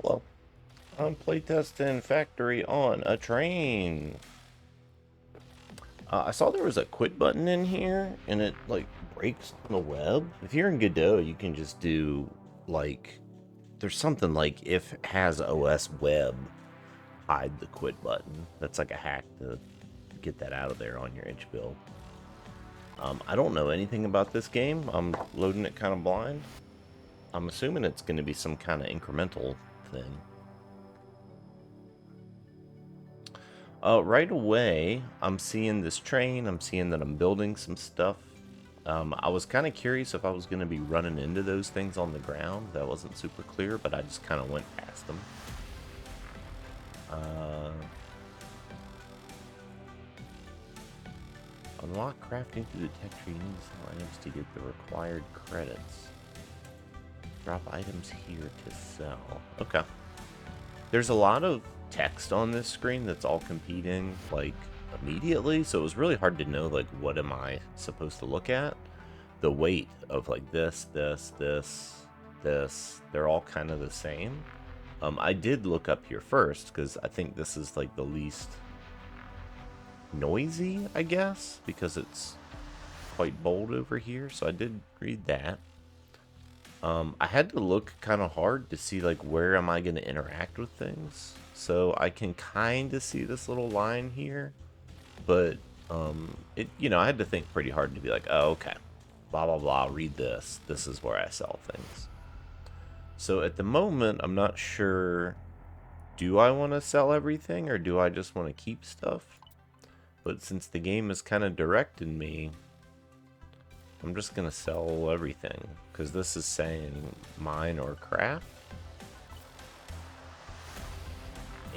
Hello. I'm playtesting Factory on a train. I saw there was a quit button in here, and it, like, breaks the web. If you're in Godot, you can just do, like, there's something like if has OS web, hide the quit button. That's like a hack to get that out of there on your itch build. I don't know anything about this game. I'm loading it kind of blind. I'm assuming it's going to be some kind of incremental thing. Right away, I'm seeing this train. I'm seeing that I'm building some stuff. I was kind of curious if I was going to be running into those things on the ground. That wasn't super clear, but I just kind of went past them. Unlock crafting through the tech tree. Use items to get the required credits. Drop items here to sell. Okay. There's a lot of text on this screen that's all competing, like, immediately, so it was really hard to know, like, what am I supposed to look at. The weight of, like, this, they're all kind of the same. I did look up here first, because I think this is, like, the least noisy, I guess, because it's quite bold over here, so I did read that. I had to look kind of hard to see, like, where am I going to interact with things. So I can kind of see this little line here, but I had to think pretty hard to be like, oh, okay, blah blah blah, read this. This is where I sell things. So at the moment, I'm not sure. Do I want to sell everything, or do I just want to keep stuff? But since the game has kind of directed me, I'm just gonna sell everything, because this is saying mine or craft.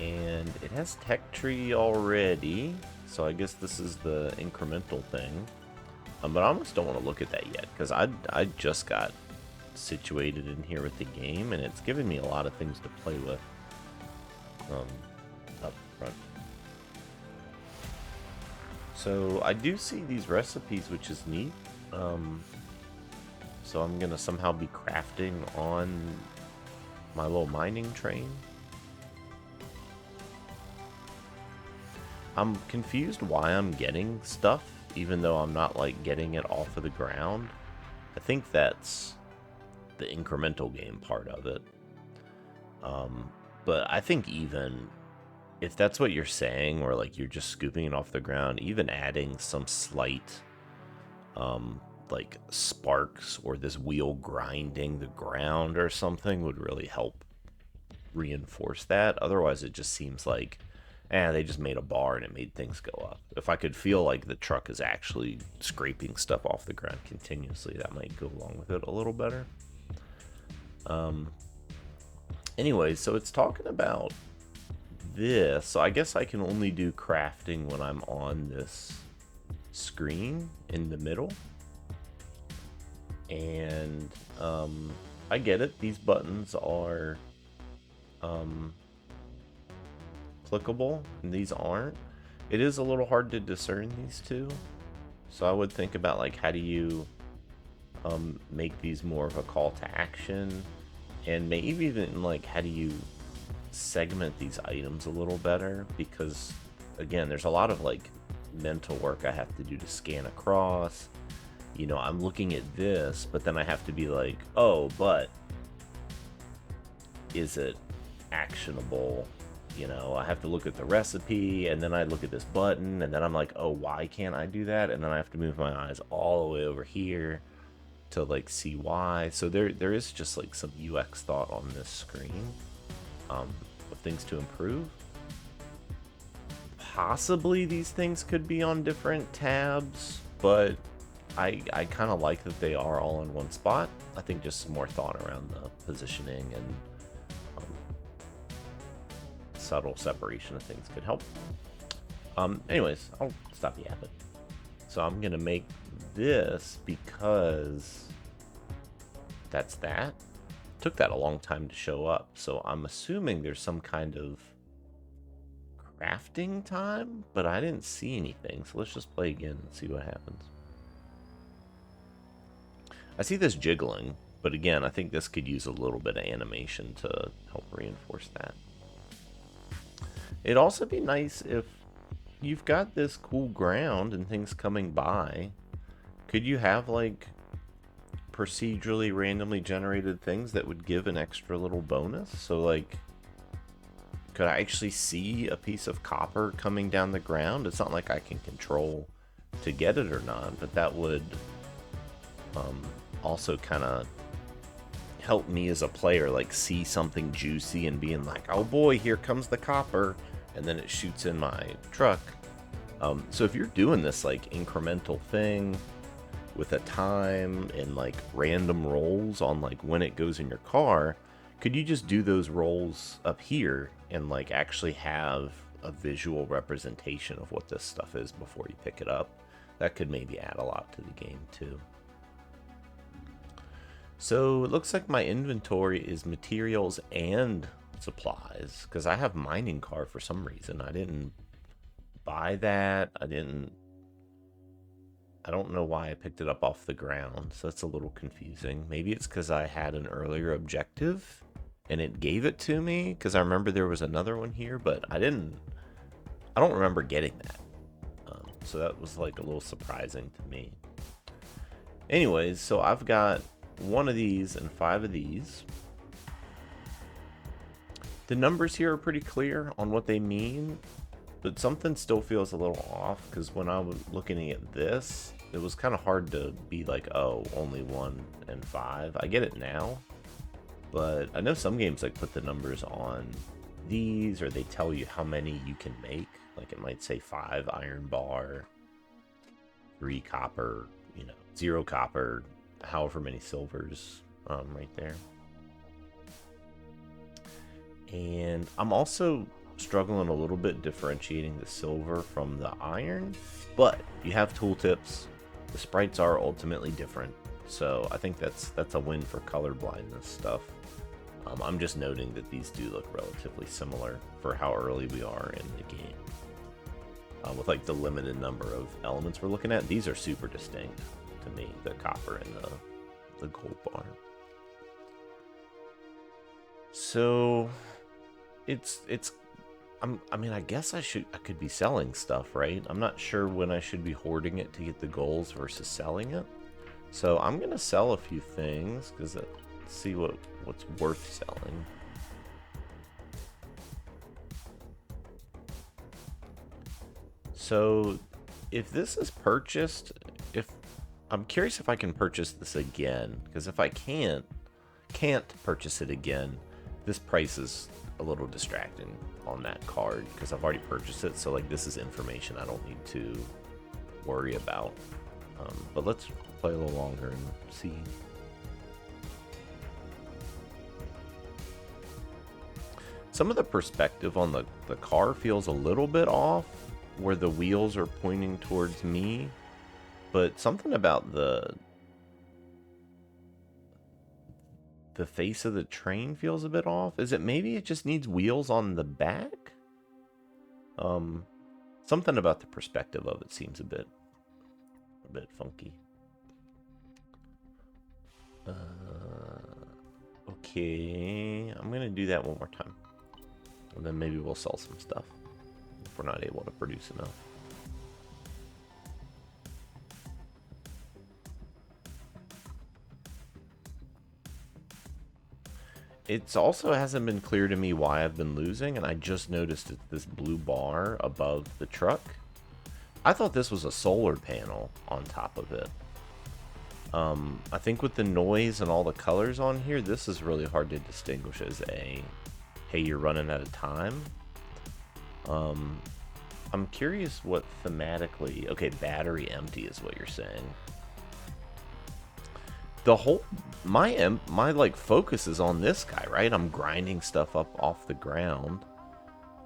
And it has tech tree already, so I guess this is the incremental thing. But I almost don't want to look at that yet, because I just got situated in here with the game, and it's giving me a lot of things to play with up front. So I do see these recipes, which is neat. So I'm gonna somehow be crafting on my little mining train. I'm confused why I'm getting stuff, even though I'm not, like, getting it off of the ground. I think that's the incremental game part of it. But I think even if that's what you're saying, or, like, you're just scooping it off the ground, even adding some slight, like, sparks or this wheel grinding the ground or something would really help reinforce that. Otherwise, it just seems like, they just made a bar and it made things go up. If I could feel like the truck is actually scraping stuff off the ground continuously, that might go along with it a little better. Anyway, so it's talking about this. So I guess I can only do crafting when I'm on this screen in the middle. And I get it. These buttons are clickable, and these aren't. It is a little hard to discern these two. So I would think about, like, how do you make these more of a call to action, and maybe even, like, how do you segment these items a little better, because again, there's a lot of, like, mental work I have to do to scan across. I'm looking at this, but then I have to be like, oh, but is it actionable? I have to look at the recipe, and then I look at this button, and then I'm like, oh, why can't I do that? And then I have to move my eyes all the way over here to, like, see why. So there is just, like, some UX thought on this screen of things to improve. Possibly these things could be on different tabs, but I kind of like that they are all in one spot. I think just some more thought around the positioning and subtle separation of things could help. Anyways, I'll stop yapping. So I'm gonna make this because that's that. Took that a long time to show up, so I'm assuming there's some kind of crafting time, but I didn't see anything, so let's just play again and see what happens. I see this jiggling, But again, I think this could use a little bit of animation to help reinforce that. It'd also be nice if you've got this cool ground and things coming by. Could you have like procedurally randomly generated things that would give an extra little bonus? So like, could I actually see a piece of copper coming down the ground? It's not like I can control to get it or not, but that would also kind of help me as a player, like see something juicy and being like, oh boy, here comes the copper, and then it shoots in my truck. So if you're doing this like incremental thing with a time and like random rolls on like when it goes in your car, could you just do those rolls up here and like actually have a visual representation of what this stuff is before you pick it up? That could maybe add a lot to the game too. So it looks like my inventory is materials and supplies, because I have mining car for some reason. I didn't buy that. I don't know why I picked it up off the ground, so that's a little confusing. Maybe it's because I had an earlier objective and it gave it to me, because I remember there was another one here, but I don't remember getting that. So that was like a little surprising to me. Anyways, so I've got one of these and 5 of these. The numbers here are pretty clear on what they mean, but something still feels a little off, because when I was looking at this, it was kind of hard to be like, oh, only 1 and 5. I get it now, but I know some games like put the numbers on these, or they tell you how many you can make. Like it might say 5 iron bar, 3 copper, 0 copper, however many silvers, right there. And I'm also struggling a little bit differentiating the silver from the iron, but you have tooltips. The sprites are ultimately different, so I think that's a win for color blindness stuff. I'm just noting that these do look relatively similar for how early we are in the game. With like the limited number of elements we're looking at, these are super distinct to me, the copper and the gold bar. So I mean, I guess I could be selling stuff, right? I'm not sure when I should be hoarding it to get the goals versus selling it. So I'm gonna sell a few things, because let's see what's worth selling. So if this is purchased, I'm curious if I can purchase this again, because if I can't purchase it again, this price is a little distracting on that card, because I've already purchased it. So like, this is information I don't need to worry about. But let's play a little longer and see. Some of the perspective on the car feels a little bit off, where the wheels are pointing towards me, but something about the face of the train feels a bit off. Is it maybe it just needs wheels on the back? Something about the perspective of it seems a bit funky. Okay, I'm gonna do that one more time, and then maybe we'll sell some stuff if we're not able to produce enough. It's also hasn't been clear to me why I've been losing, and I just noticed this blue bar above the truck. I thought this was a solar panel on top of it. I think with the noise and all the colors on here, this is really hard to distinguish as a, hey, you're running out of time. I'm curious what thematically... Okay, battery empty is what you're saying. The whole... My like focus is on this guy, right? I'm grinding stuff up off the ground.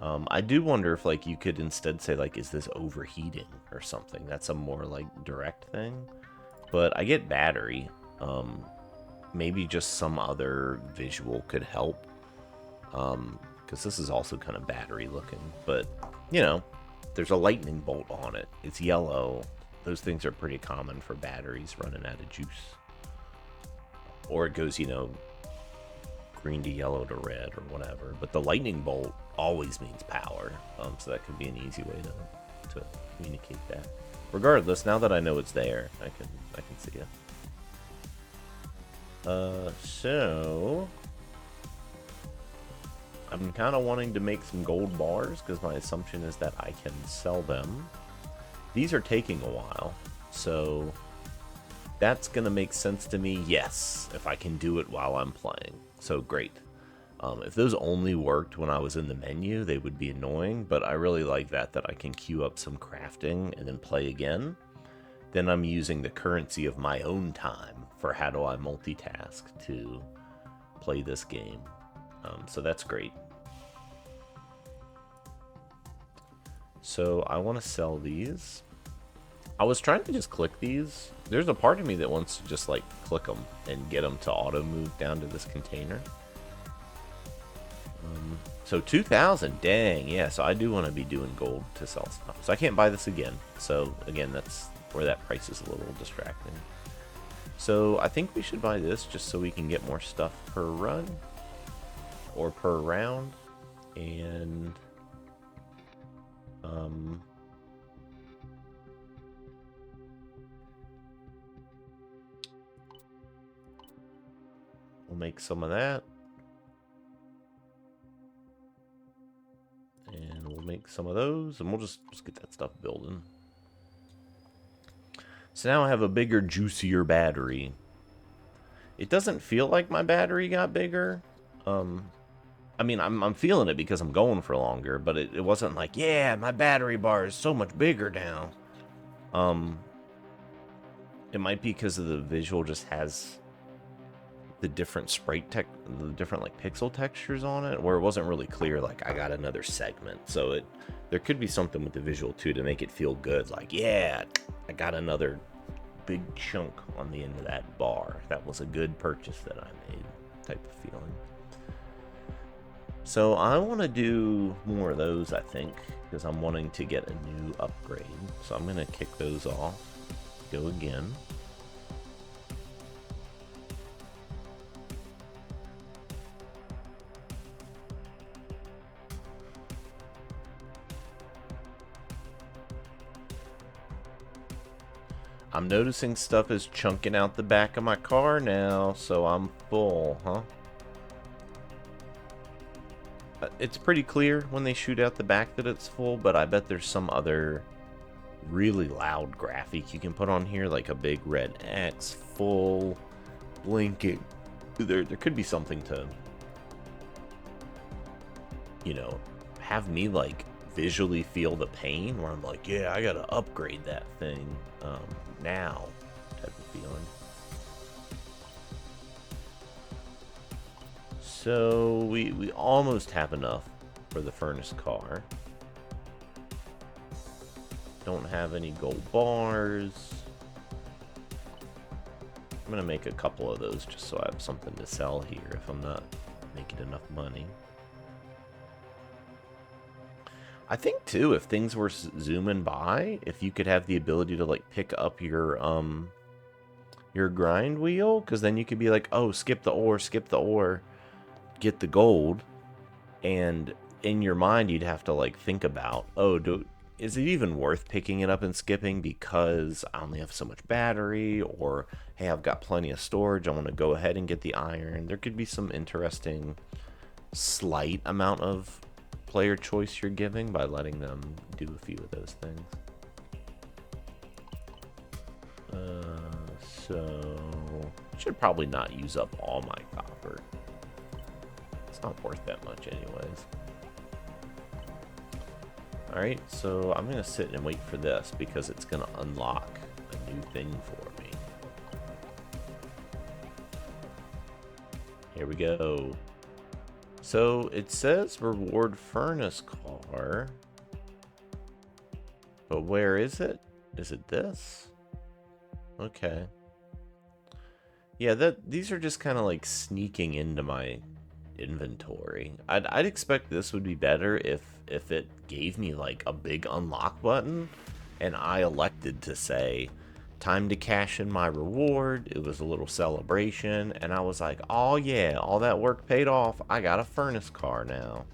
I do wonder if like you could instead say like, is this overheating or something? That's a more like direct thing. But I get battery. Maybe just some other visual could help. Because this is also kind of battery looking. But, you know, there's a lightning bolt on it. It's yellow. Those things are pretty common for batteries running out of juice. Or it goes, you know, green to yellow to red or whatever. But the lightning bolt always means power. So that could be an easy way to communicate that. Regardless, now that I know it's there, I can see it. So I'm kind of wanting to make some gold bars because my assumption is that I can sell them. These are taking a while, so that's gonna make sense to me. Yes, if I can do it while I'm playing, so great. If those only worked when I was in the menu, they would be annoying, but I really like that I can queue up some crafting and then play again. Then I'm using the currency of my own time for how do I multitask to play this game. So that's great. So I want to sell these. I was trying to just click these. There's a part of me that wants to just like click them and get them to auto move down to this container. So 2,000, dang, yeah, so I do want to be doing gold to sell stuff. So I can't buy this again. So again, that's where that price is a little distracting. So I think we should buy this just so we can get more stuff per run or per round. And we'll make some of that. And we'll make some of those, and we'll just get that stuff building. So now I have a bigger, juicier battery. It doesn't feel like my battery got bigger. I mean, I'm feeling it because I'm going for longer, but it wasn't like, yeah, my battery bar is so much bigger now. It might be because of the visual just has the different the different like pixel textures on it, where it wasn't really clear like I got another segment. So there could be something with the visual too to make it feel good, like, yeah, I got another big chunk on the end of that bar. That was a good purchase that I made, type of feeling. So I want to do more of those, I think, because I'm wanting to get a new upgrade. So I'm going to kick those off, go again. I'm noticing stuff is chunking out the back of my car now, so I'm full, huh? It's pretty clear when they shoot out the back that it's full, but I bet there's some other really loud graphic you can put on here, like a big red X, full, blinking. There could be something to, you know, have me like visually feel the pain, where I'm like, yeah, I gotta upgrade that thing now, type of feeling. So we almost have enough for the furnace car. Don't have any gold bars. I'm gonna make a couple of those just so I have something to sell here if I'm not making enough money. I think too, if things were zooming by, if you could have the ability to like pick up your grind wheel, because then you could be like, oh, skip the ore, get the gold, and in your mind you'd have to like think about, oh, is it even worth picking it up and skipping because I only have so much battery, or hey, I've got plenty of storage, I want to go ahead and get the iron. There could be some interesting slight amount of player choice you're giving by letting them do a few of those things. So should probably not use up all my copper. It's not worth that much anyways. Alright, so I'm gonna sit and wait for this because it's gonna unlock a new thing for me. Here we go. So it says reward furnace car, but where is it? Is it this? Okay. Yeah, these are just kind of like sneaking into my inventory. I'd expect this would be better if it gave me like a big unlock button and I elected to say, time to cash in my reward. It was a little celebration, and I was like, oh yeah, all that work paid off. I got a furnace car now.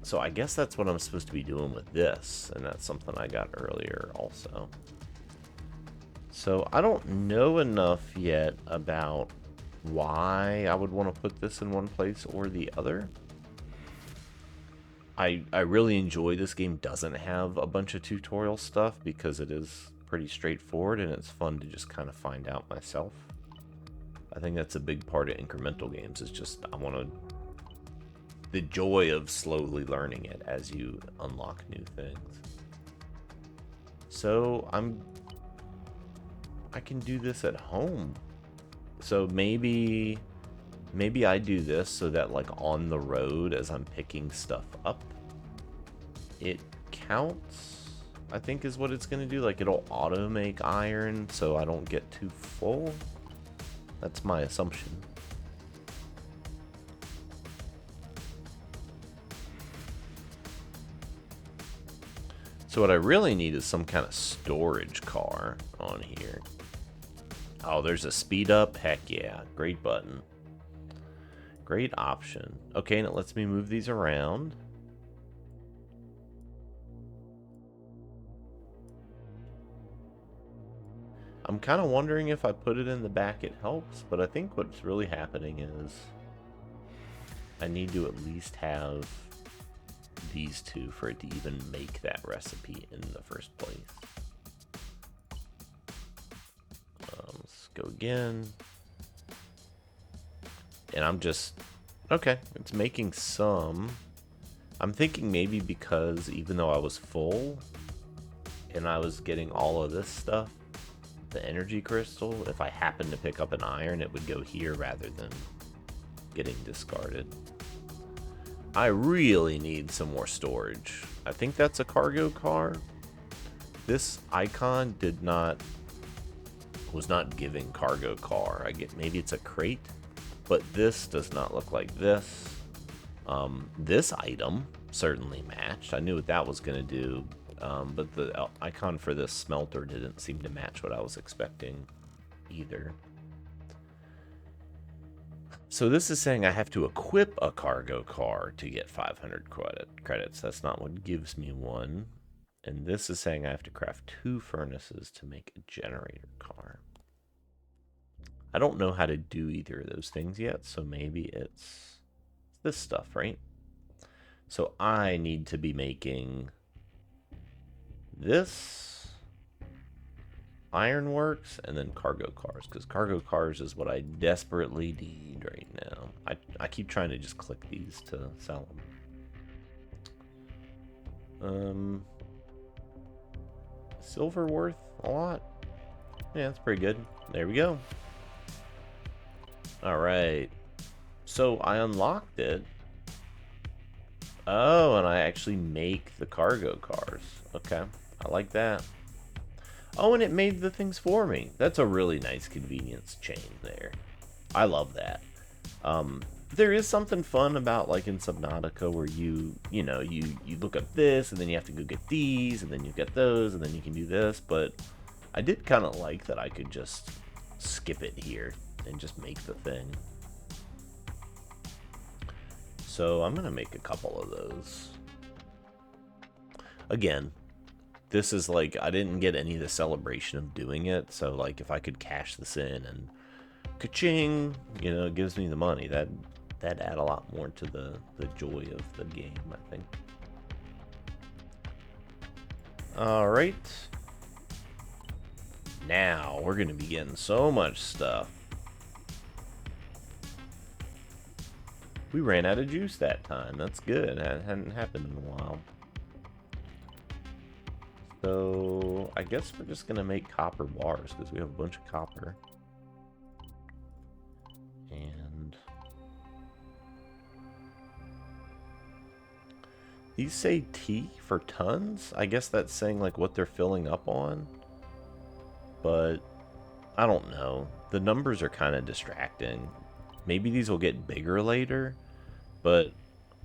So I guess that's what I'm supposed to be doing with this, and that's something I got earlier also. So I don't know enough yet about why I would want to put this in one place or the other. I really enjoy this game doesn't have a bunch of tutorial stuff because it is pretty straightforward and it's fun to just kind of find out myself. I think that's a big part of incremental games is just the joy of slowly learning it as you unlock new things. So I can do this at home. So maybe I do this so that like on the road as I'm picking stuff up, it counts, I think is what it's gonna do. Like it'll auto make iron so I don't get too full. That's my assumption. So what I really need is some kind of storage car on here. Oh, there's a speed up. Heck yeah. Great button. Great option. Okay, and it lets me move these around. I'm kind of wondering if I put it in the back it helps, but I think what's really happening is I need to at least have these two for it to even make that recipe in the first place. Let's go again. And I'm just, okay, it's making some. I'm thinking maybe because even though I was full and I was getting all of this stuff, the energy crystal, if I happened to pick up an iron, it would go here rather than getting discarded. I really need some more storage. I think that's a cargo car. This icon was not giving cargo car. Maybe it's a crate, but this does not look like this. This item certainly matched. I knew what that was going to do, but the icon for this smelter didn't seem to match what I was expecting either. So this is saying I have to equip a cargo car to get 500 credits. That's not what gives me one. And this is saying I have to craft 2 furnaces to make a generator car. I don't know how to do either of those things yet, so maybe it's this stuff, right? So I need to be making this, ironworks, and then cargo cars, because cargo cars is what I desperately need right now. I keep trying to just click these to sell them. Silver worth a lot? Yeah, that's pretty good. There we go. Alright. So I unlocked it. Oh, and I actually make the cargo cars. Okay, I like that. Oh, and it made the things for me. That's a really nice convenience chain there. I love that. There is something fun about, like, in Subnautica where you look up this, and then you have to go get these, and then you get those, and then you can do this, but I did kind of like that I could just skip it here and just make the thing. So I'm going to make a couple of those. Again, this is like, I didn't get any of the celebration of doing it, so like if I could cash this in and ka-ching, it gives me the money, that'd add a lot more to the joy of the game, I think. Alright. Now, we're going to be getting so much stuff. We ran out of juice that time. That's good. That hadn't happened in a while. So, I guess we're just going to make copper bars because we have a bunch of copper. And these say T for tons. I guess that's saying like what they're filling up on. But I don't know. The numbers are kind of distracting. Maybe these will get bigger later, but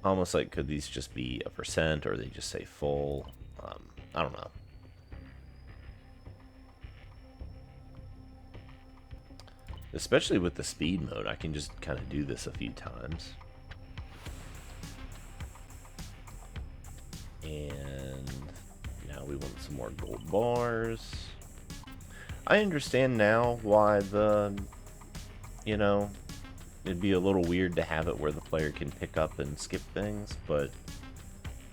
almost like could these just be a percent or they just say full? I don't know. Especially with the speed mode, I can just kind of do this a few times. And now we want some more gold bars. I understand now why it'd be a little weird to have it where the player can pick up and skip things, but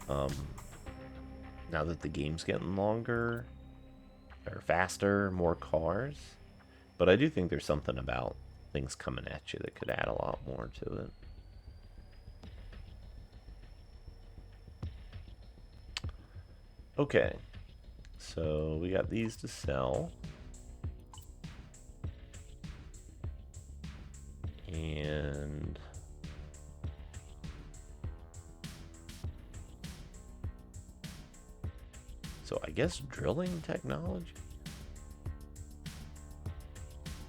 now that the game's getting longer, or faster, more cars, but I do think there's something about things coming at you that could add a lot more to it. Okay, so we got these to sell. And so I guess drilling technology.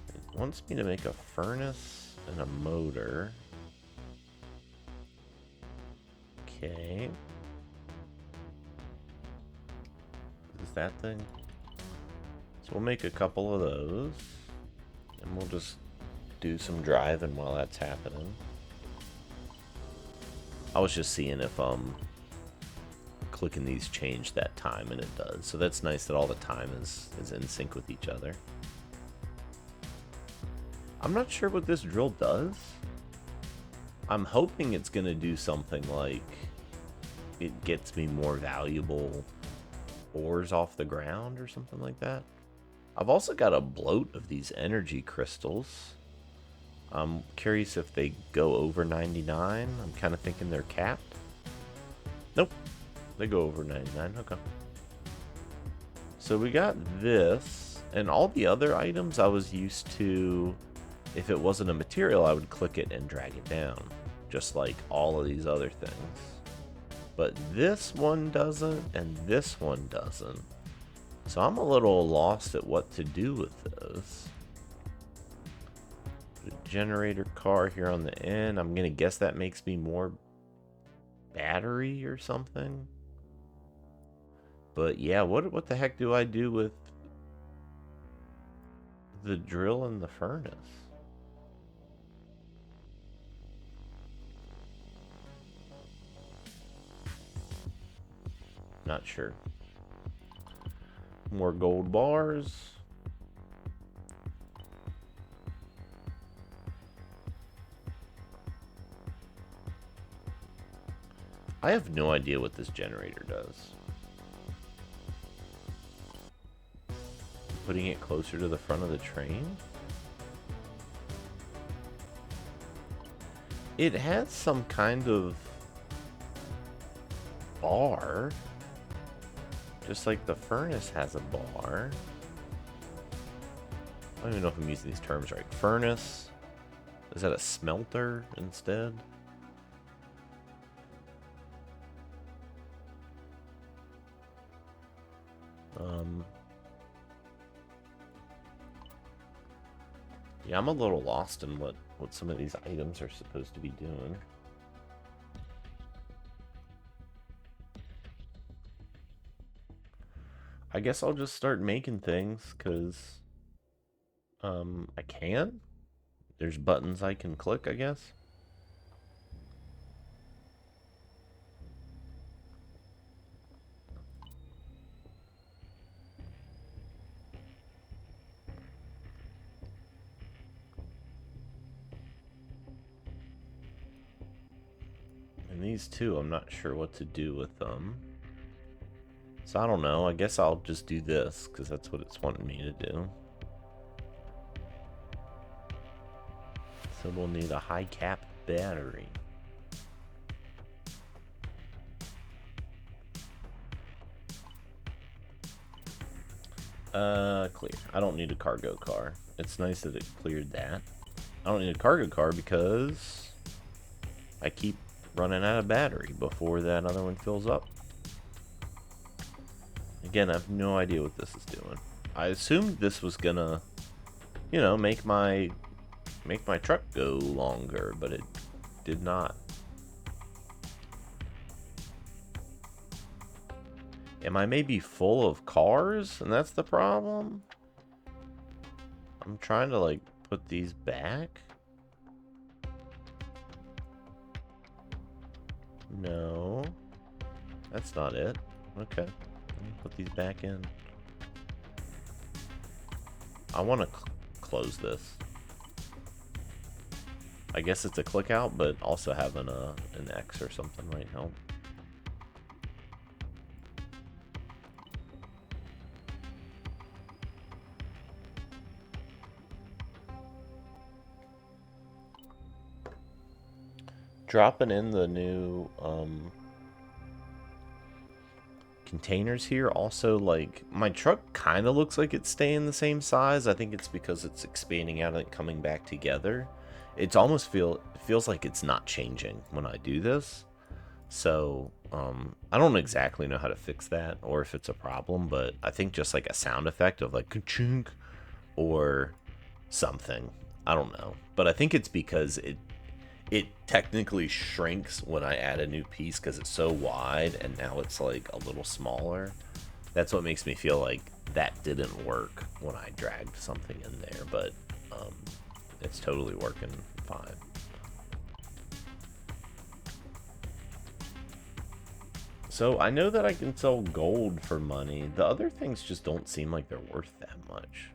It wants me to make a furnace and a motor. Okay. Is that thing? So we'll make a couple of those. And we'll just do some driving while that's happening. I was just seeing if clicking these change that time, and it does. So that's nice that all the time is in sync with each other. I'm not sure what this drill does. I'm hoping it's gonna do something like it gets me more valuable ores off the ground or something like that. I've also got a bloat of these energy crystals. I'm curious if they go over 99. I'm kind of thinking they're capped. Nope. They go over 99. Okay. So we got this. And all the other items I was used to, if it wasn't a material, I would click it and drag it down. Just like all of these other things. But this one doesn't, and this one doesn't. So I'm a little lost at what to do with those. Generator car here on the end. I'm gonna guess that makes me more battery or something. But yeah, what the heck do I do with the drill and the furnace? Not sure. More gold bars. I have no idea what this generator does. Putting it closer to the front of the train? It has some kind of bar. Just like the furnace has a bar. I don't even know if I'm using these terms right. Furnace? Is that a smelter instead? Yeah, I'm a little lost in what some of these items are supposed to be doing. I guess I'll just start making things, because I can. There's buttons I can click, I guess. And these two, I'm not sure what to do with them. So I don't know. I guess I'll just do this, because that's what it's wanting me to do. So we'll need a high cap battery. Clear. I don't need a cargo car. It's nice that it cleared that. I don't need a cargo car because I keep running out of battery before that other one fills up. Again, I have no idea what this is doing. I assumed this was gonna, you know, make my truck go longer, but it did not. Am I maybe full of cars, and that's the problem? I'm trying to, like, put these back? No. That's not it. Okay. Let me put these back in. I want to close this. I guess it's a click out, but also having an X or something might help. Dropping in the new containers here. Also, like, my truck kind of looks like it's staying the same size. I think it's because it's expanding out and coming back together. It's almost feels like it's not changing when I do this. So I don't exactly know how to fix that or if it's a problem, but I think just like a sound effect of like ka-chunk or something. I don't know, but I think it's because it technically shrinks when I add a new piece because it's so wide, and now it's like a little smaller. That's what makes me feel like that didn't work when I dragged something in there, but it's totally working fine. So I know that I can sell gold for money. The other things just don't seem like they're worth that much.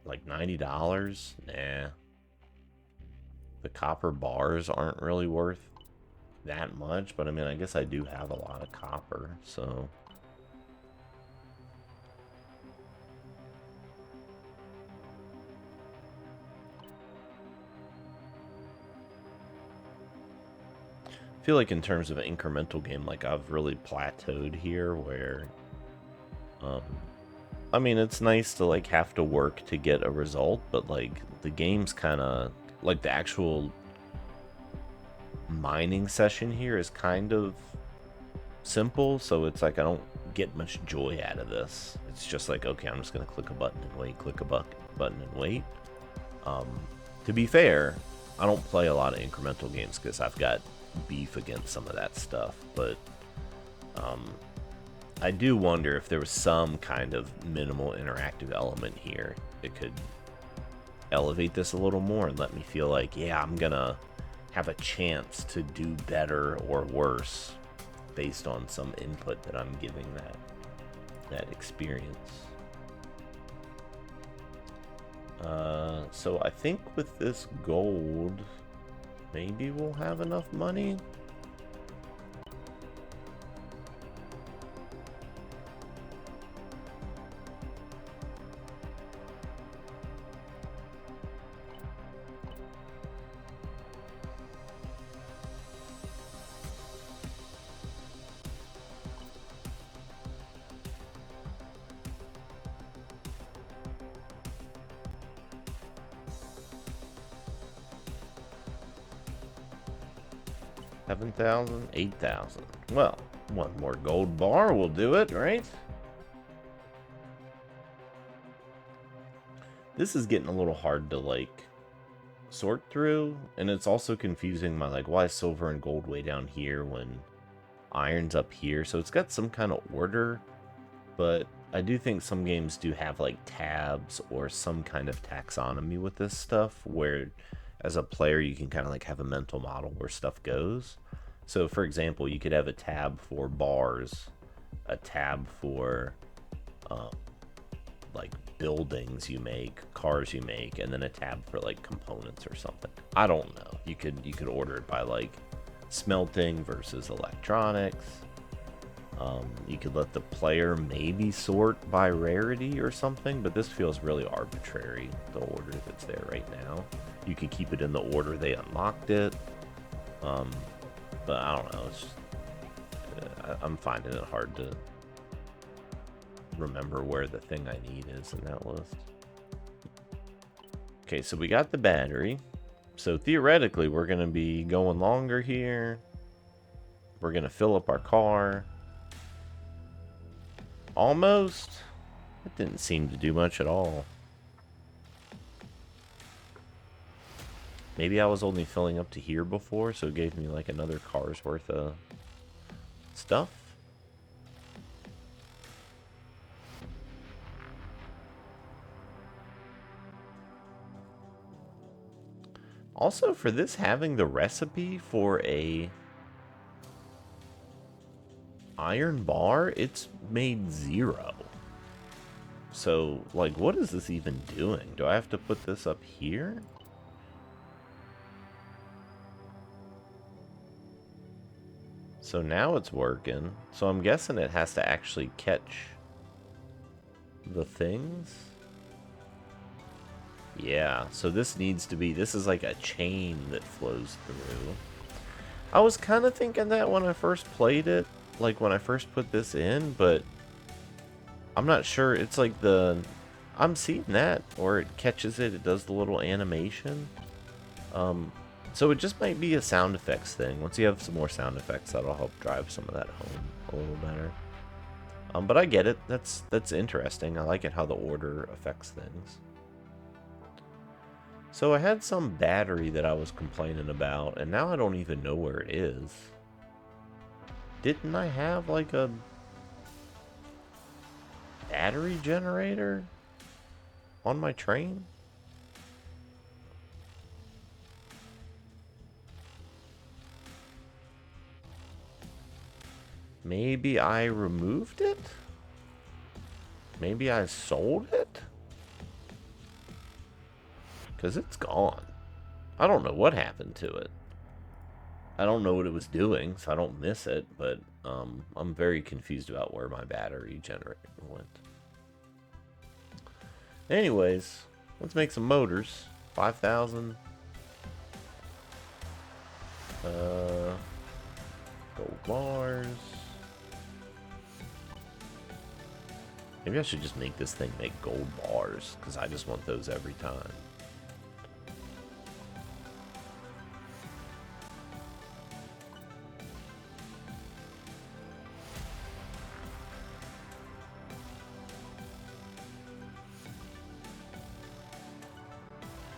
Like $90? Nah. The copper bars aren't really worth that much, but I mean, I guess I do have a lot of copper, so. I feel like in terms of an incremental game, like I've really plateaued here where, I mean, it's nice to like have to work to get a result, but like the game's kind of, like the actual mining session here is kind of simple, so it's like I don't get much joy out of this. It's just like, okay, I'm just gonna click a button and wait, click a button and wait. To be fair, I don't play a lot of incremental games because I've got beef against some of that stuff, but I do wonder if there was some kind of minimal interactive element here. It could elevate this a little more and let me feel like, yeah, I'm gonna have a chance to do better or worse based on some input that I'm giving that experience. So I think with this gold, maybe we'll have enough money. $7,000, $8,000. Well, one more gold bar will do it, right? This is getting a little hard to like sort through, and it's also confusing my like, why is silver and gold way down here when iron's up here? So it's got some kind of order, but I do think some games do have like tabs or some kind of taxonomy with this stuff where as a player you can kind of like have a mental model where stuff goes. So for example, you could have a tab for bars, a tab for like buildings you make, cars you make, and then a tab for like components or something. I don't know. You could order it by like smelting versus electronics. You could let the player maybe sort by rarity or something, but this feels really arbitrary, the order that's there right now. You could keep it in the order they unlocked it, but I don't know. It's just, I'm finding it hard to remember where the thing I need is in that list. Okay, so we got the battery. So theoretically, we're going to be going longer here. We're going to fill up our car. Almost. It didn't seem to do much at all. Maybe I was only filling up to here before, so it gave me like another car's worth of stuff. Also, for this having the recipe for a iron bar, it's made 0. So, like, what is this even doing? Do I have to put this up here? So now it's working. So I'm guessing it has to actually catch the things. Yeah, so this needs to be, this is like a chain that flows through. I was kind of thinking that when I first played it, like when I first put this in, but I'm not sure. It's like I'm seeing that, or it catches it, it does the little animation. So it just might be a sound effects thing. Once you have some more sound effects, that'll help drive some of that home a little better. But I get it. That's interesting. I like it how the order affects things. So I had some battery that I was complaining about, and now I don't even know where it is. Didn't I have like a battery generator on my train? Maybe I removed it? Maybe I sold it? Because it's gone. I don't know what happened to it. I don't know what it was doing, so I don't miss it, but I'm very confused about where my battery generator went. Anyways, let's make some motors. 5,000. Gold bars. Maybe I should just make this thing make gold bars, because I just want those every time.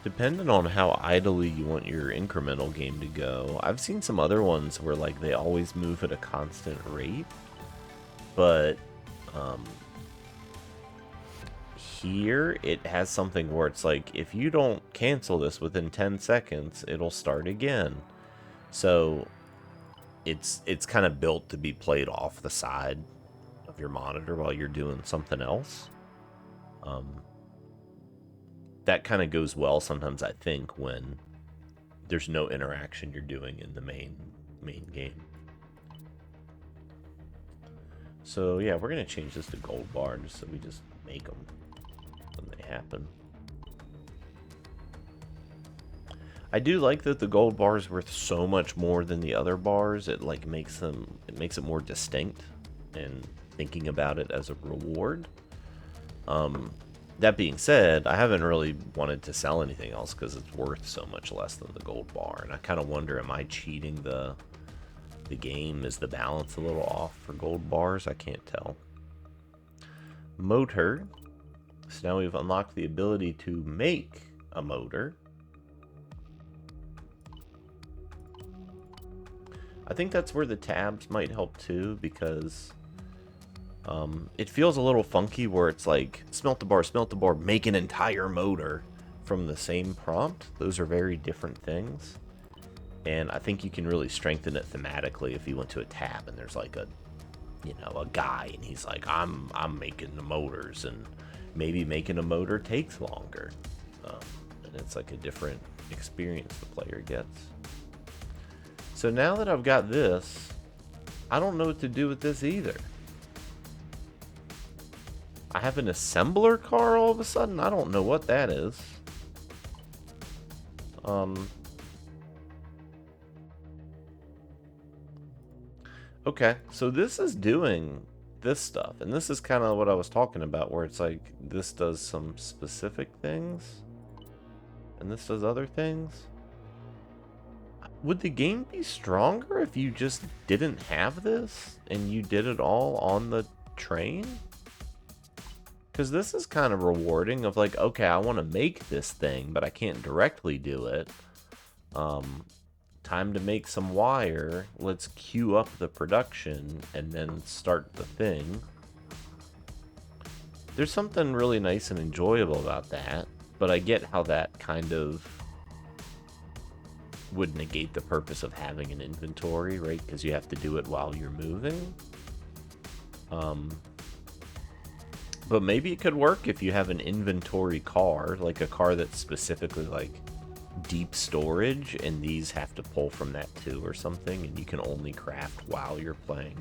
Depending on how idly you want your incremental game to go, I've seen some other ones where like they always move at a constant rate, but here it has something where it's like if you don't cancel this within 10 seconds, it'll start again. So it's kind of built to be played off the side of your monitor while you're doing something else. That kind of goes well sometimes, I think, when there's no interaction you're doing in the main game. So yeah, we're gonna change this to gold bar just so we just make them when they happen. I do like that the gold bar is worth so much more than the other bars. It like makes it more distinct, and thinking about it as a reward. That being said, I haven't really wanted to sell anything else because it's worth so much less than the gold bar, and I kind of wonder, am I cheating the game? Is the balance a little off for gold bars? I can't tell. Motor. So now we've unlocked the ability to make a motor. I think that's where the tabs might help too, because it feels a little funky where it's like smelt the bar, make an entire motor from the same prompt. Those are very different things, and I think you can really strengthen it thematically if you went to a tab and there's like a guy and he's like, I'm making the motors, and maybe making a motor takes longer, and it's like a different experience the player gets. So now that I've got this, I don't know what to do with this either. I have an assembler car all of a sudden? I don't know what that is. Okay, so this is doing this stuff, and this is kind of what I was talking about, where it's like this does some specific things, and this does other things. Would the game be stronger if you just didn't have this, and you did it all on the train? Because this is kind of rewarding of like, okay, I want to make this thing, but I can't directly do it. Time to make some wire. Let's queue up the production and then start the thing. There's something really nice and enjoyable about that, but I get how that kind of would negate the purpose of having an inventory, right? Because you have to do it while you're moving. But maybe it could work if you have an inventory car, like a car that's specifically like deep storage, and these have to pull from that too or something, and you can only craft while you're playing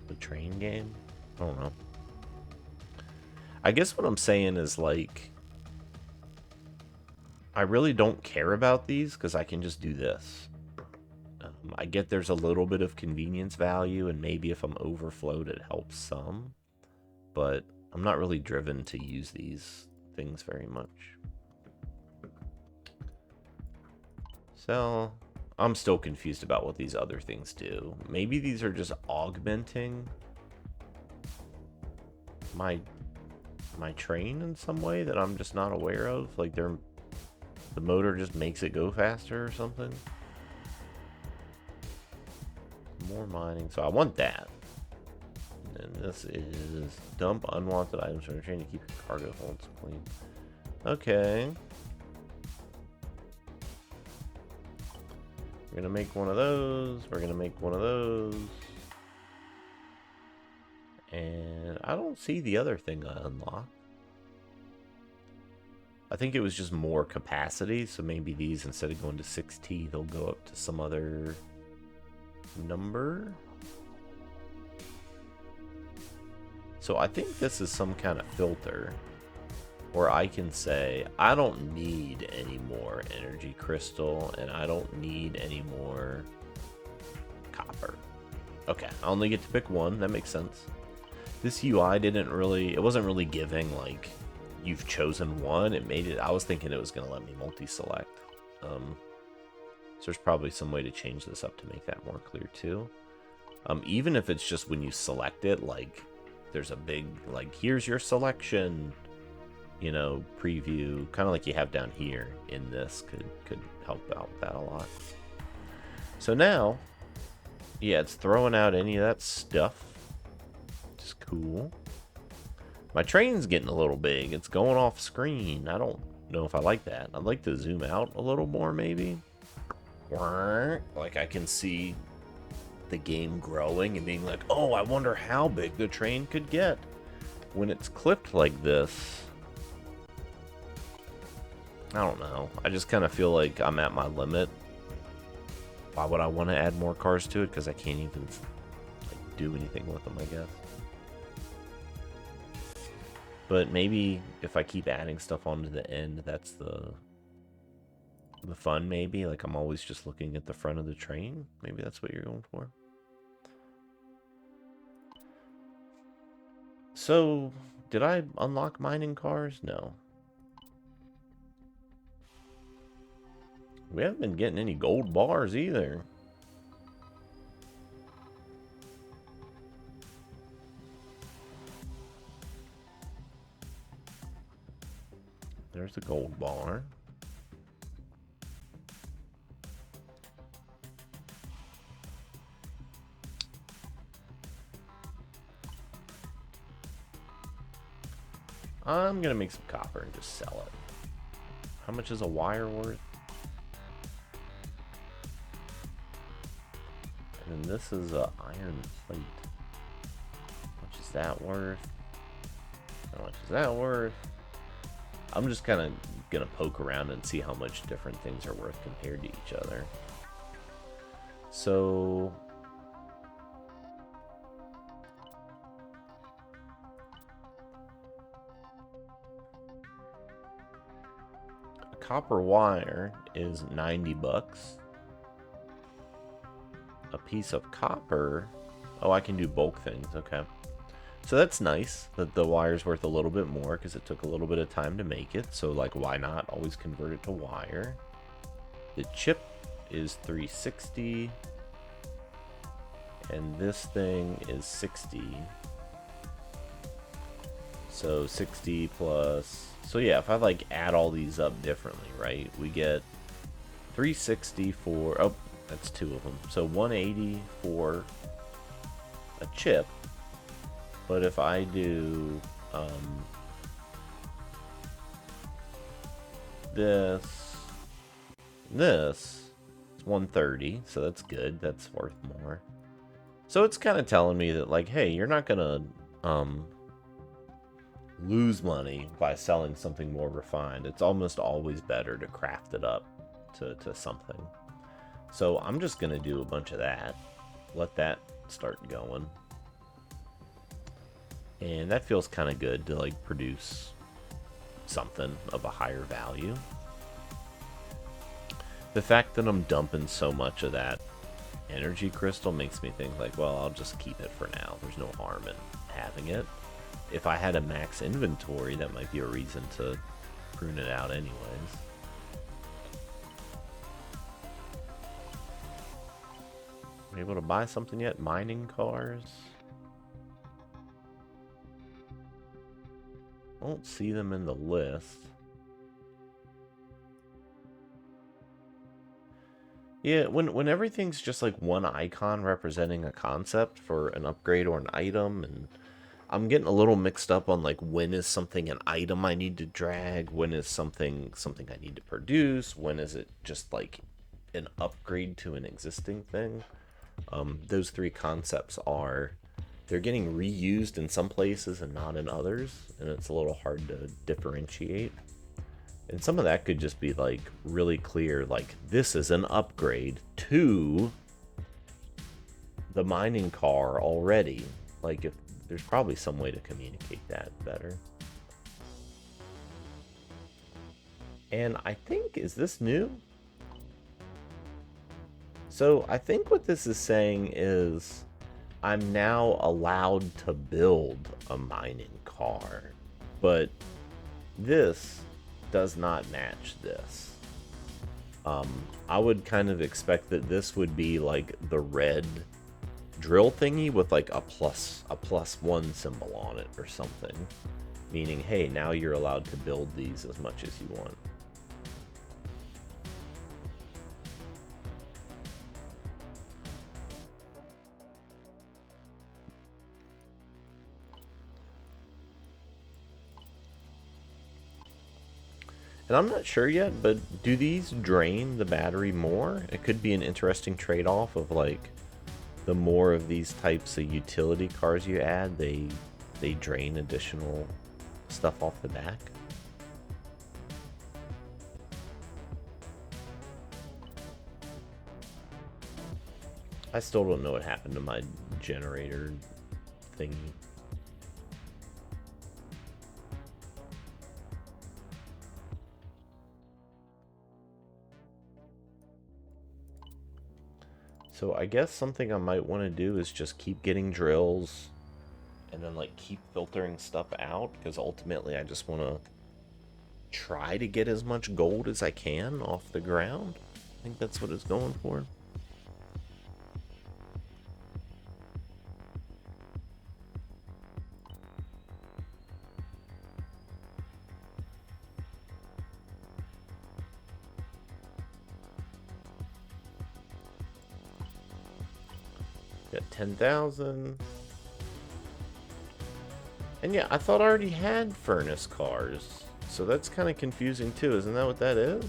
the train game. I don't know. I guess what I'm saying is, like, I really don't care about these because I can just do this. I get there's a little bit of convenience value, and maybe if I'm overflowed it helps some, but I'm not really driven to use these things very much. So I'm still confused about what these other things do. Maybe these are just augmenting my train in some way that I'm just not aware of. Like the motor just makes it go faster or something. More mining. So I want that. And then this is dump unwanted items from the train to keep your cargo holds clean. Okay. We're gonna make one of those. We're gonna make one of those. And I don't see the other thing I unlocked. I think it was just more capacity, so maybe these, instead of going to 6T, they'll go up to some other number. So I think this is some kind of filter, where I can say, I don't need any more energy crystal, and I don't need any more copper. Okay, I only get to pick one. That makes sense. This UI it wasn't really giving, like, you've chosen one. It made it, I was thinking it was going to let me multi-select. So there's probably some way to change this up to make that more clear too. Even if it's just when you select it, like, there's a big, like, here's your selection, you know, preview, kind of like you have down here in this, could help out with that a lot. So now, yeah, it's throwing out any of that stuff. Which is cool. My train's getting a little big. It's going off screen. I don't know if I like that. I'd like to zoom out a little more, maybe. Like, I can see the game growing and being like, oh, I wonder how big the train could get when it's clipped like this. I don't know. I just kind of feel like I'm at my limit. Why would I want to add more cars to it? Because I can't even, like, do anything with them, I guess. But maybe if I keep adding stuff onto the end, that's the fun, maybe. Like, I'm always just looking at the front of the train. Maybe that's what you're going for. So, did I unlock mining cars? No. We haven't been getting any gold bars either. There's the gold bar. I'm gonna make some copper and just sell it. How much is a wire worth? And then this is a iron plate. How much is that worth? How much is that worth? I'm just kind of gonna poke around and see how much different things are worth compared to each other. So a copper wire is 90 bucks. A piece of copper, oh, I can do bulk things. Okay, so that's nice that the wire's worth a little bit more because it took a little bit of time to make it. So, like, why not always convert it to wire? The chip is 360 and this thing is 60. So 60 plus, so yeah, if I, like, add all these up differently, right, we get 360 for, oh, that's two of them. So 180 for a chip. But if I do this, 130, so that's good. That's worth more. So it's kind of telling me that, like, hey, you're not gonna lose money by selling something more refined. It's almost always better to craft it up to something. So I'm just gonna do a bunch of that. Let that start going. And that feels kind of good to, like, produce something of a higher value. The fact that I'm dumping so much of that energy crystal makes me think, like, well, I'll just keep it for now. There's no harm in having it. If I had a max inventory, that might be a reason to prune it out anyways. Are you able to buy something yet? Mining cars? I don't see them in the list. Yeah, when everything's just like one icon representing a concept for an upgrade or an item, and I'm getting a little mixed up on, like, when is something an item I need to drag, when is something I need to produce, when is it just like an upgrade to an existing thing. Those three concepts they're getting reused in some places and not in others, and it's a little hard to differentiate. And some of that could just be, like, really clear, like, this is an upgrade to the mining car already. Like, if there's probably some way to communicate that better. And I think, is this new? So I think what this is saying is I'm now allowed to build a mining car, but this does not match this. I would kind of expect that this would be like the red drill thingy with, like, a +1 symbol on it or something, meaning, hey, now you're allowed to build these as much as you want. And I'm not sure yet, but do these drain the battery more? It could be an interesting trade-off of, like, the more of these types of utility cars you add, they drain additional stuff off the back. I still don't know what happened to my generator thingy. So I guess something I might want to do is just keep getting drills and then, like, keep filtering stuff out, because ultimately I just want to try to get as much gold as I can off the ground. I think that's what it's going for. Got 10,000. And yeah, I thought I already had furnace cars. So that's kind of confusing too. Isn't that what that is?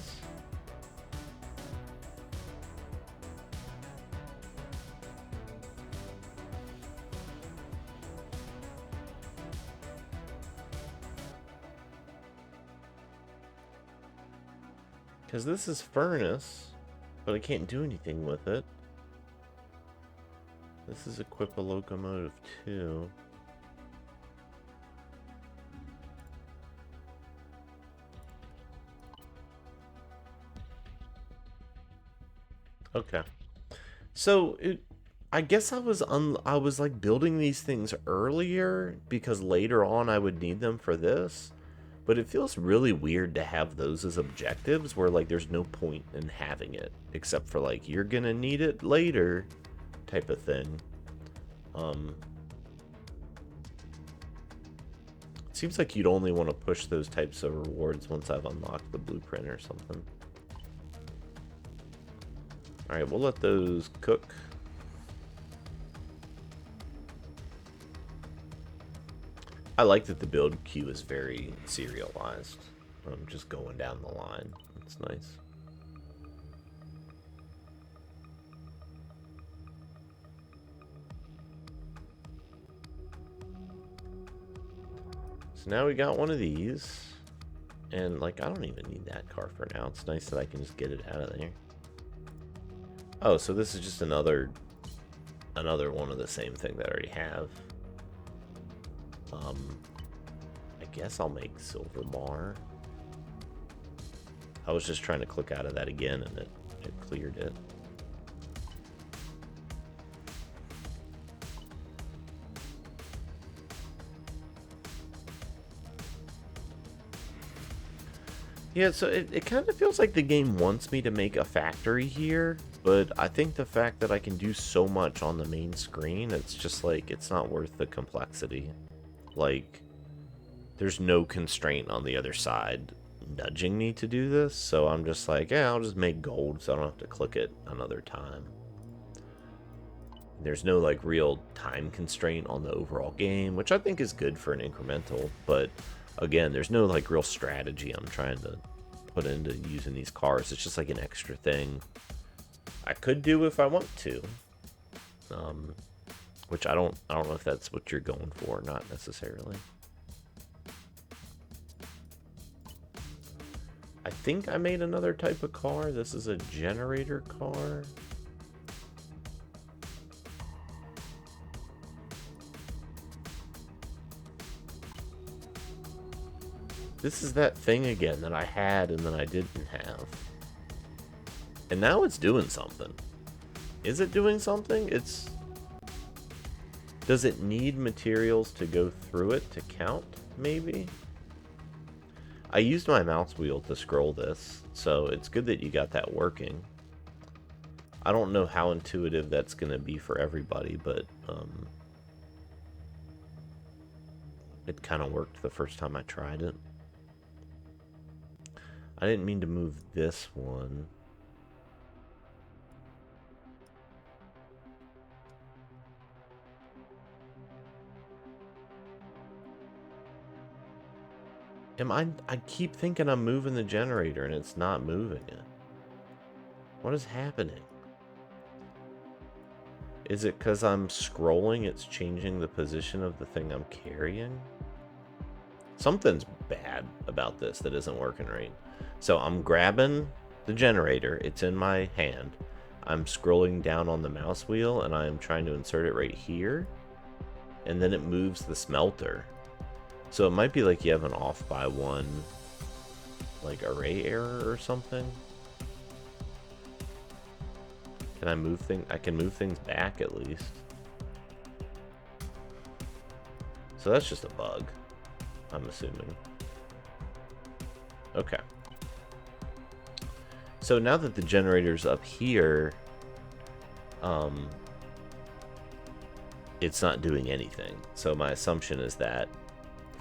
Because this is furnace, but I can't do anything with it. This is equip a locomotive too. Okay. So I guess I was like building these things earlier because later on I would need them for this. But it feels really weird to have those as objectives where, like, there's no point in having it except for, like, you're gonna need it later type of thing. It seems like you'd only want to push those types of rewards once I've unlocked the blueprint or something. Alright, we'll let those cook. I like that the build queue is very serialized. Just going down the line. It's nice. So now we got one of these. And, like, I don't even need that car for now. It's nice that I can just get it out of there. Oh, so this is just another one of the same thing that I already have. I guess I'll make silver bar. I was just trying to click out of that again, and it cleared it. Yeah, so it kind of feels like the game wants me to make a factory here, but I think the fact that I can do so much on the main screen, it's just like, it's not worth the complexity. Like, there's no constraint on the other side nudging me to do this, so I'm just like, yeah, I'll just make gold so I don't have to click it another time. There's no, like, real time constraint on the overall game, which I think is good for an incremental, but again, there's no, like, real strategy I'm trying to put into using these cars. It's just like an extra thing I could do if I want to, which I don't know if that's what you're going for, not necessarily. I think I made another type of car. This is a generator car. This is that thing again that I had and then I didn't have. And now it's doing something. Is it doing something? Does it need materials to go through it to count, maybe? I used my mouse wheel to scroll this, so it's good that you got that working. I don't know how intuitive that's going to be for everybody, but it kind of worked the first time I tried it. I didn't mean to move this one. I keep thinking I'm moving the generator and it's not moving it. What is happening? Is it because I'm scrolling, it's changing the position of the thing I'm carrying? Something's bad about this that isn't working right. So I'm grabbing the generator, it's in my hand. I'm scrolling down on the mouse wheel and I'm trying to insert it right here. And then it moves the smelter. So it might be like you have an off by one, like, array error or something. Can I move things? I can move things back at least. So that's just a bug, I'm assuming. Okay. So now that the generator's up here, it's not doing anything. So my assumption is that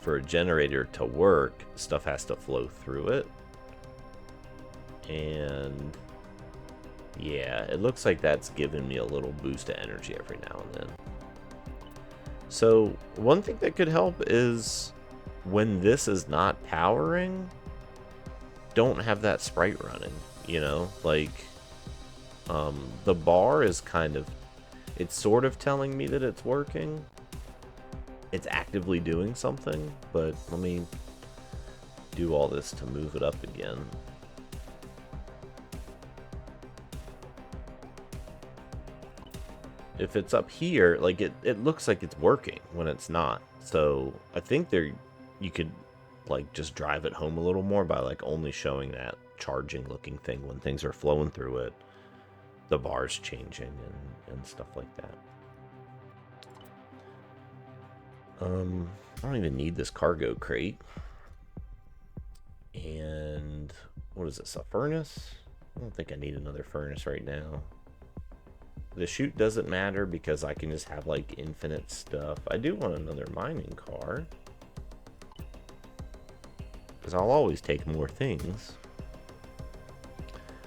for a generator to work, stuff has to flow through it. And yeah, it looks like that's giving me a little boost of energy every now and then. So one thing that could help is when this is not powering, don't have that sprite running, you know? Like, the bar is kind of, it's sort of telling me that it's working. It's actively doing something, but let me do all this to move it up again. If it's up here, like, it looks like it's working when it's not. So I think you could, like, just drive it home a little more by, like, only showing that charging looking thing when things are flowing through it. The bar's changing and stuff like that. I don't even need this cargo crate. And what is this, a furnace? I don't think I need another furnace right now. The chute doesn't matter because I can just have, like, infinite stuff. I do want another mining car, because I'll always take more things.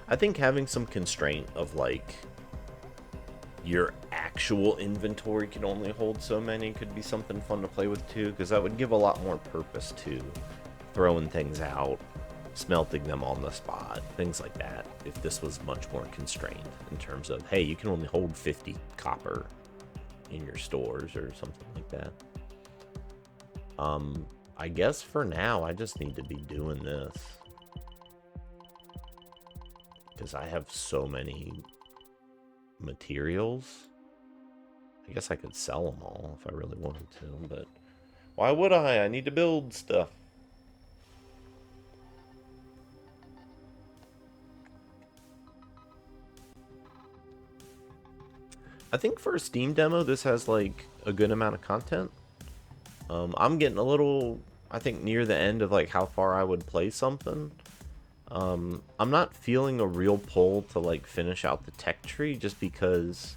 I think having some constraint of, like, your actual inventory can only hold so many could be something fun to play with too, because that would give a lot more purpose to throwing things out, smelting them on the spot, things like that, if this was much more constrained in terms of, hey, you can only hold 50 copper in your stores or something like that. I guess for now, I just need to be doing this. Because I have so many materials. I guess I could sell them all if I really wanted to, but why would I? I need to build stuff. I think for a Steam demo, this has like a good amount of content. I'm getting a little, I think, near the end of like how far I would play something. I'm not feeling a real pull to like finish out the tech tree just because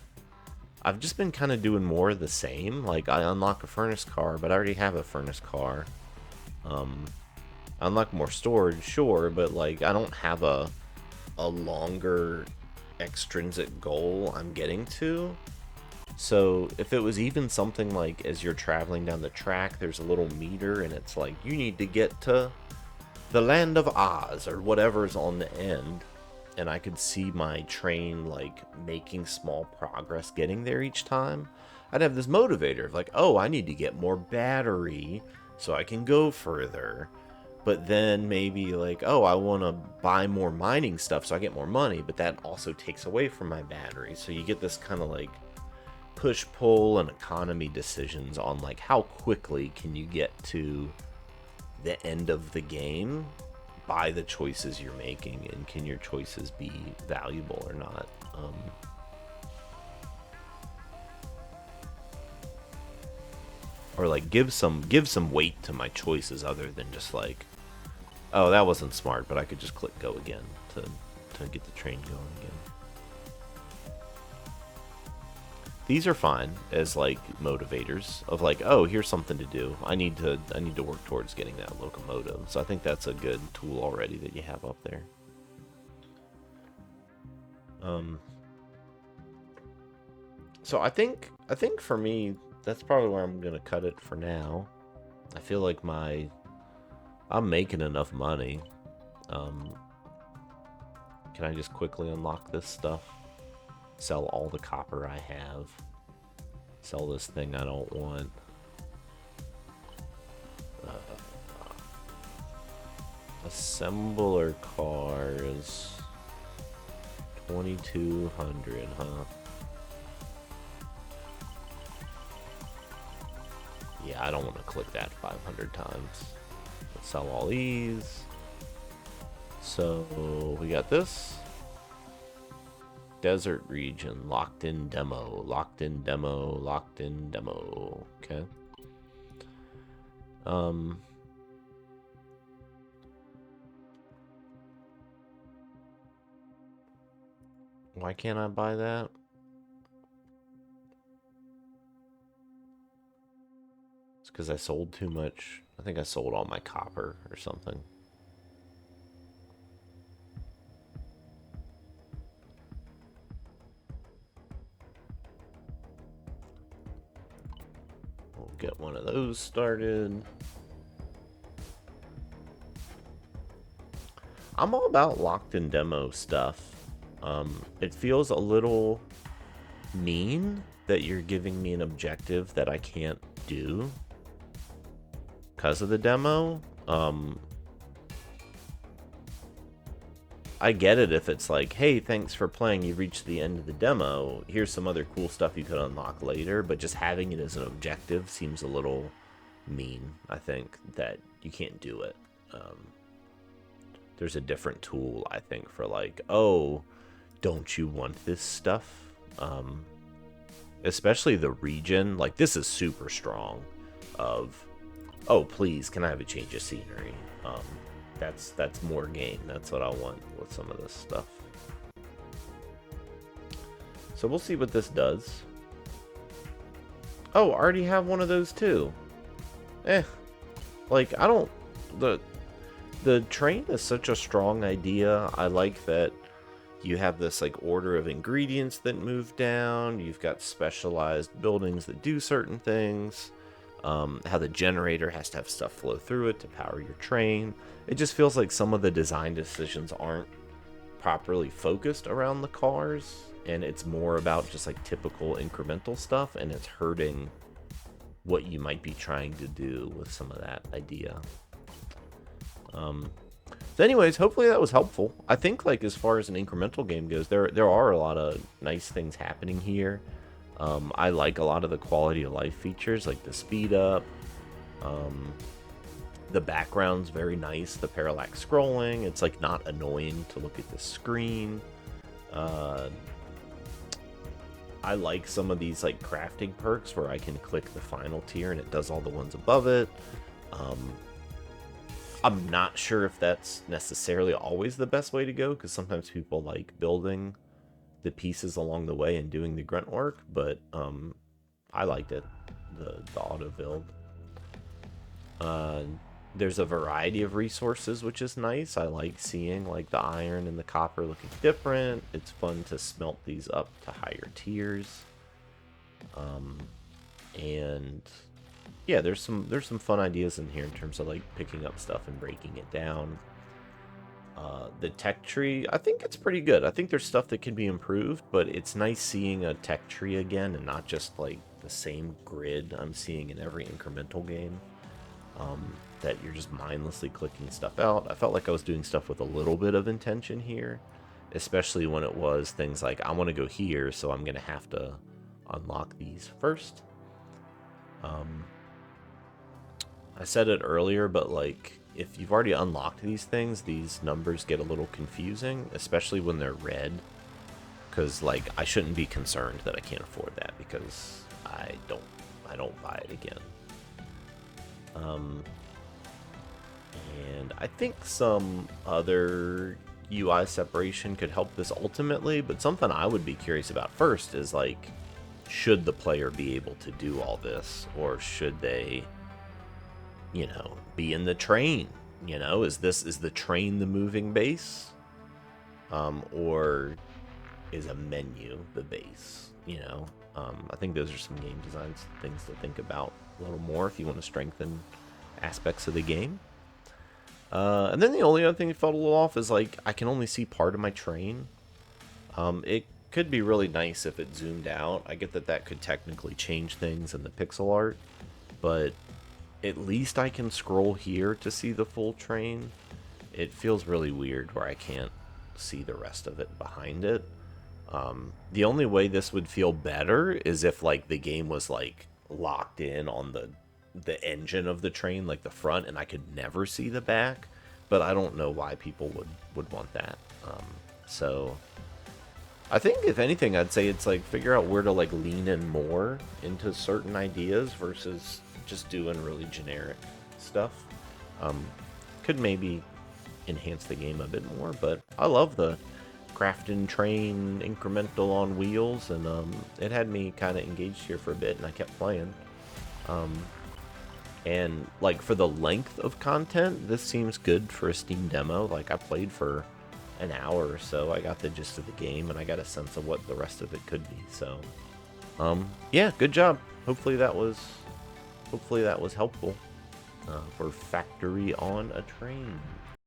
I've just been kind of doing more of the same. Like I unlock a furnace car, but I already have a furnace car. I unlock more storage, sure, but like I don't have a longer extrinsic goal I'm getting to. So if it was even something like as you're traveling down the track, there's a little meter and it's like you need to get to the land of Oz or whatever's on the end, and I could see my train like making small progress getting there each time, I'd have this motivator of like, oh, I need to get more battery so I can go further. But then maybe like, oh, I want to buy more mining stuff so I get more money, but that also takes away from my battery. So you get this kind of like push-pull and economy decisions on like how quickly can you get to the end of the game by the choices you're making, and can your choices be valuable or not. Or like give some weight to my choices other than just like, oh, that wasn't smart, but I could just click go again to get the train going again. These are fine as like motivators of like, oh, here's something to do. I need to work towards getting that locomotive. So I think that's a good tool already that you have up there. So I think for me, that's probably where I'm gonna cut it for now. I feel like I'm making enough money. Can I just quickly unlock this stuff? Sell all the copper I have. Sell this thing I don't want. Assembler cars. 2,200, huh? Yeah, I don't want to click that 500 times. Let's sell all these. So we got this. Desert region, locked in demo, locked in demo, locked in demo. Okay. Why can't I buy that? It's because I sold too much. I think I sold all my copper or something. Get one of those started. I'm all about locked in demo stuff. It feels a little mean that you're giving me an objective that I can't do because of the demo. I get it if it's like, hey, thanks for playing, you reached the end of the demo, here's some other cool stuff you could unlock later, but just having it as an objective seems a little mean. I think that you can't do it. There's a different tool, I think, for like, oh, don't you want this stuff? Especially the region, like this is super strong of, oh, please, can I have a change of scenery? That's more game. That's what I want with some of this stuff. So we'll see what this does. Oh, I already have one of those too. Like I don't. The train is such a strong idea. I like that you have this like order of ingredients that move down. You've got specialized buildings that do certain things. How the generator has to have stuff flow through it to power your train. It just feels like some of the design decisions aren't properly focused around the cars, and it's more about just like typical incremental stuff, and it's hurting what you might be trying to do with some of that idea. So anyways, hopefully that was helpful. I think, like, as far as an incremental game goes, there are a lot of nice things happening here. I like a lot of the quality of life features, like the speed up. The background's very nice. The parallax scrolling, it's like not annoying to look at the screen. I like some of these like crafting perks where I can click the final tier and it does all the ones above it. I'm not sure if that's necessarily always the best way to go, because sometimes people like building the pieces along the way and doing the grunt work, but I liked it, the auto build. There's a variety of resources, which is nice. I like seeing like the iron and the copper looking different. It's fun to smelt these up to higher tiers. And yeah, there's some fun ideas in here in terms of like picking up stuff and breaking it down. The tech tree, I think it's pretty good. I think there's stuff that can be improved, but it's nice seeing a tech tree again and not just like the same grid I'm seeing in every incremental game. That you're just mindlessly clicking stuff out. I felt like I was doing stuff with a little bit of intention here, especially when it was things like, I want to go here, so I'm going to have to unlock these first. I said it earlier, but like, if you've already unlocked these things, these numbers get a little confusing, especially when they're red. Because like, I shouldn't be concerned that I can't afford that, because I don't buy it again. And I think some other UI separation could help this ultimately, but something I would be curious about first is like, should the player be able to do all this, or should they, you know, be in the train? You know, is the train the moving base? Or is a menu the base? You know, I think those are some game design things to think about a little more if you want to strengthen aspects of the game. And then the only other thing that felt a little off is like, I can only see part of my train. It could be really nice if it zoomed out. I get that that could technically change things in the pixel art, but at least I can scroll here to see the full train. It feels really weird where I can't see the rest of it behind it. The only way this would feel better is if like the game was like locked in on the engine of the train, like the front, and I could never see the back, but I don't know why people would want that. So I think if anything, I'd say it's like figure out where to like lean in more into certain ideas versus just doing really generic stuff. Could maybe enhance the game a bit more, but I love the crafting train incremental on wheels, and it had me kind of engaged here for a bit, and I kept playing. And like for the length of content, this seems good for a Steam demo. Like I played for an hour or so. I got the gist of the game and I got a sense of what the rest of it could be. So yeah, good job. Hopefully that was helpful for Factory on a Train.